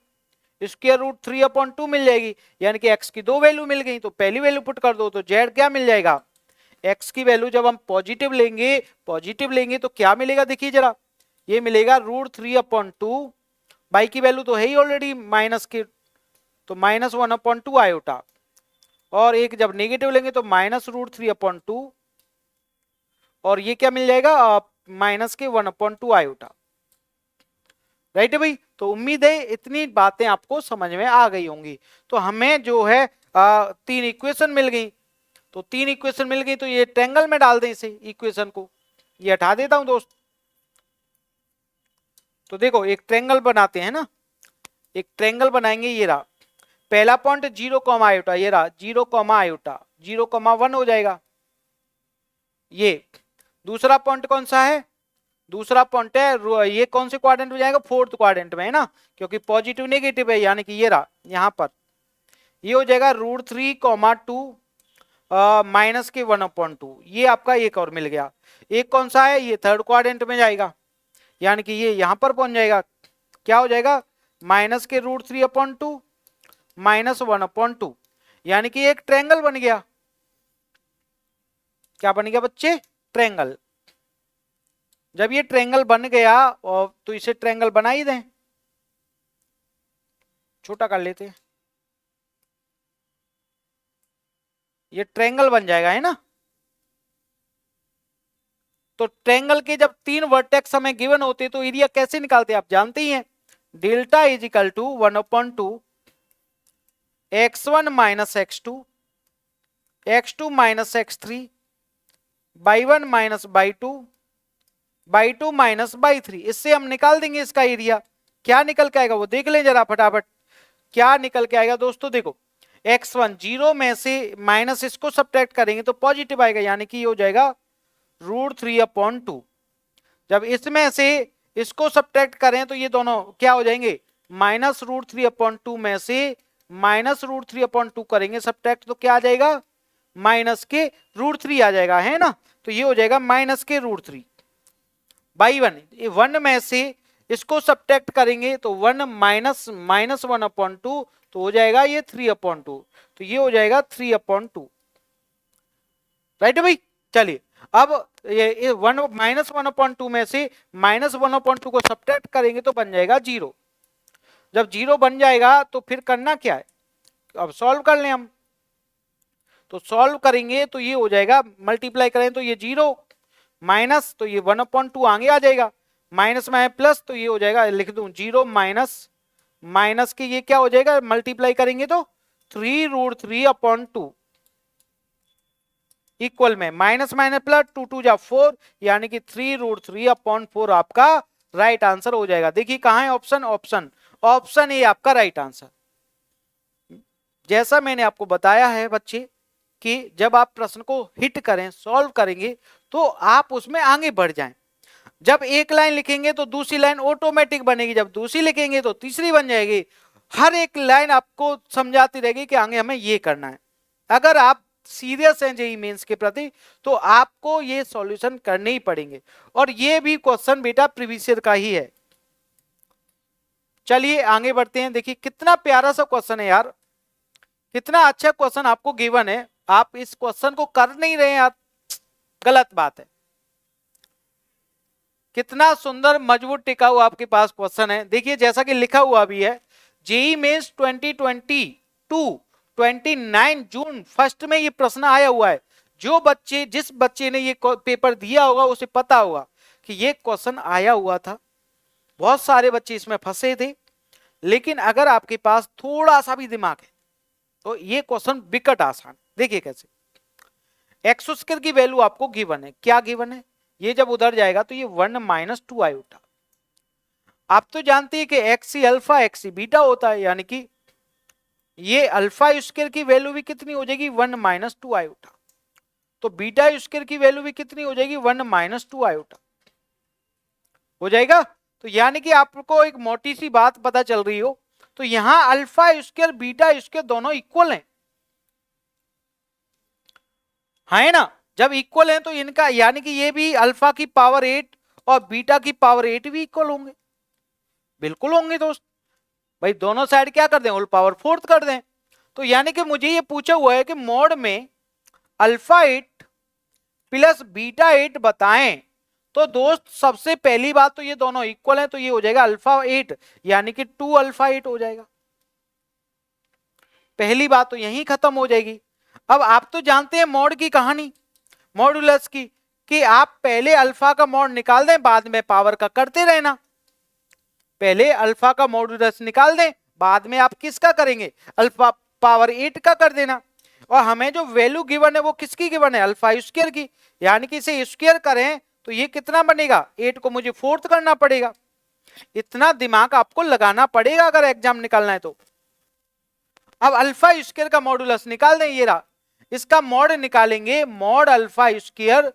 स्क्वायर रूट 3/2 मिल जाएगी, यानी कि x की दो वैल्यू मिल गई, तो पहली वैल्यू पुट कर दो तो z क्या मिल जाएगा, x की वैल्यू जब हम पॉजिटिव लेंगे तो क्या मिलेगा, देखिए जरा, ये मिलेगा √3/2, बाई की वैल्यू तो है ही ऑलरेडी माइनस के, तो -1/2 आयोटा, और एक जब नेगेटिव लेंगे तो -√3/2, और ये क्या मिल जाएगा माइनस के 1/2 आयोटा, राइट है भाई। तो उम्मीद है इतनी बातें आपको समझ में आ गई होंगी। तो हमें जो है तीन इक्वेशन मिल गई, तो तीन इक्वेशन मिल गई तो ये ट्रायंगल में डाल दें इसे, इक्वेशन को ये हटा देता हूं दोस्त। तो देखो एक ट्रायंगल बनाते हैं ना, एक ट्रायंगल बनाएंगे, ये रहा पहला पॉइंट 0, आयोटा, ये रहा 0, आयोटा 0,1 हो जाएगा। ये दूसरा पॉइंट कौन सा है, दूसरा पॉइंट है ये कौन से क्वाड्रेंट में जाएगा, फोर्थ क्वाड्रेंट में है ना, क्योंकि पॉजिटिव नेगेटिव है, यानी कि ये रहा यहां पर, ये हो जाएगा √3,2 माइनस के 1/2, ये आपका एक और मिल गया। एक कौन सा है, ये थर्ड क्वाड्रेंट में जाएगा, यानी कि ये यहां पर पहुंच जाएगा, क्या हो जाएगा माइनस के √3/2 माइनस 1/2, यानी कि एक ट्रायंगल बन गया। क्या बन गया बच्चे, ट्रायंगल। जब ये ट्रायंगल बन गया और तो इसे ट्रायंगल बना ही दें, छोटा कर लेते हैं, ये ट्रायंगल बन जाएगा, है ना। तो ट्रायंगल के जब 3 वर्टेक्स हमें गिवन होते हैं तो एरिया कैसे निकालते हैं आप जानते ही हैं। Delta is equal to 1/2 x1 minus x2 x2 minus x3 y1 minus y2 minus y3। इससे हम निकाल देंगे इसका एरिया। क्या निकल के आएगा वो देख लें जरा फटाफट। क्या निकल के आएगा दोस्तों, देखो x1 0 में से माइनस इसको सब्ट्रैक्ट करेंगे तो पॉजिटिव आएगा, यानी कि ये हो जाएगा √3/2। जब इसमें से इसको सब्ट्रैक्ट करें तो ये दोनों क्या हो जाएंगे, माइनस √3/2 में से माइनस √3/2 करेंगे सब्ट्रैक्ट तो क्या आ जाएगा, माइनस के √3 आ जाएगा, है ना। तो ये हो जाएगा माइनस के √3 बाई 1। 1 में से इसको सब्ट्रैक्ट करेंगे तो 1 माइनस 1/2 तो हो जाएगा ये 3/2। तो ये हो जाएगा 3/2, राइट है भाई। चलिए अब ये 1 माइनस 1/2 में से माइनस 1/2 को सब्ट्रैक्ट करेंगे तो बन जाएगा 0। जब 0 बन जाएगा तो फिर करना क्या है, अब सॉल्व कर लें हम। तो सॉल्व करेंगे तो ये हो जाएगा, मल्टीप्लाई करें तो ये 0 माइनस तो ये 1/2 आगे आ जाएगा, माइनस में है प्लस तो ये हो जाएगा, लिख दूं 0 माइनस माइनस के ये क्या हो जाएगा, मल्टीप्लाई करेंगे तो 3√3/2 इक्वल में माइनस माइनस प्लस 2 2 जा 4, यानी कि 3√3/4 आपका राइट आंसर हो जाएगा। देखिए कहां है ऑप्शन, ऑप्शन ए आपका राइट आंसर। जैसा मैंने आपको बताया है बच्चे कि जब आप प्रश्न को हिट करें, सॉल्व करेंगे तो आप उसमें आगे बढ़ जाएं। जब एक लाइन लिखेंगे तो दूसरी लाइन ऑटोमेटिक बनेगी, जब दूसरी लिखेंगे तो तीसरी बन जाएगी। हर एक लाइन आपको समझाती रहेगी कि आगे हमें ये करना है। अगर आप सीरियस हैं जेईई मेंस के प्रति तो आपको ये सॉल्यूशन करने ही पड़ेंगे, और ये भी क्वेश्चन बेटा प्रीवियस ईयर का ही है। चलिए आगे बढ़ते हैं। देखिए कितना प्यारा सा क्वेश्चन है यार, कितना अच्छा क्वेश्चन आपको गिवन है, आप इस क्वेश्चन को कर नहीं रहे यार, गलत बात है। कितना सुंदर मजबूत टिका हुआ आपके पास क्वेश्चन है। देखिए जैसा कि लिखा हुआ भी है, जेईई मेंस 2022 29 जून फर्स्ट में ये प्रश्न आया हुआ है। जिस बच्चे ने ये पेपर दिया होगा उसे पता होगा कि ये क्वेश्चन आया हुआ था। बहुत सारे बच्चे इसमें फंसे थे, लेकिन अगर आपके पास थोड़ा सा भी दिमाग है तो ये क्वेश्चन बिकट आसान। देखिए कैसे, एक्स स्क्वायर की वैल्यू आपको गिवन है, क्या गिवन है, ये जब उधर जाएगा तो ये 1 माइनस 2 आयोटा। आप तो जानते हैं कि x c alpha x c beta होता है, यानी कि ये अल्फा स्क्वायर की वैल्यू भी कितनी हो जाएगी, 1 माइनस 2 आयोटा। तो बीटा स्क्वायर की वैल्यू भी कितनी हो जाएगी, 1 माइनस 2 आयोटा हो जाएगा। तो यानी कि आपको एक मोटी सी बात पता चल रही हो, तो यहां अल्फा स्क्वायर बीटा स्क्वायर दोनों इक्वल हैं, है ना। जब इक्वल हैं तो इनका यानी कि ये भी अल्फा की पावर 8 और बीटा की पावर 8 भी इक्वल होंगे, बिल्कुल होंगे दोस्त। भाई दोनों साइड क्या कर दें, होल पावर 4 कर दें। तो यानी कि मुझे ये पूछा हुआ है कि मोड में अल्फा 8 प्लस बीटा 8 बताएं, तो दोस्त सबसे पहली बात तो ये दोनों इक्वल हैं, तो ये हो जाएगा अल्फा 8 यानी कि 2 अल्फा 8 हो जाएगा। पहली बात तो यही खत्म हो जाएगी। अब आप तो जानते हैं मोड की कहानी, मॉडुलस की, कि आप पहले अल्फा का मोड निकाल दें, बाद में पावर का करते रहना। पहले अल्फा का मॉडुलस निकाल दें, बाद में आप किसका करेंगे, अल्फा पावर 8 का कर देना। और हमें जो वैल्यू गिवन है वो किसकी गिवन है, अल्फा स्क्वायर की, यानी कि इसे स्क्वायर करें तो ये कितना बनेगा, 8 को मुझे 4 करना पड़ेगा। इतना दिमाग आपको लगाना पड़ेगा अगर एग्जाम निकालना है तो। अब अल्फा स्क्वायर का मॉडुलस निकाल दें, ये रहा, इसका मॉड निकालेंगे, मॉड अल्फा स्क्वायर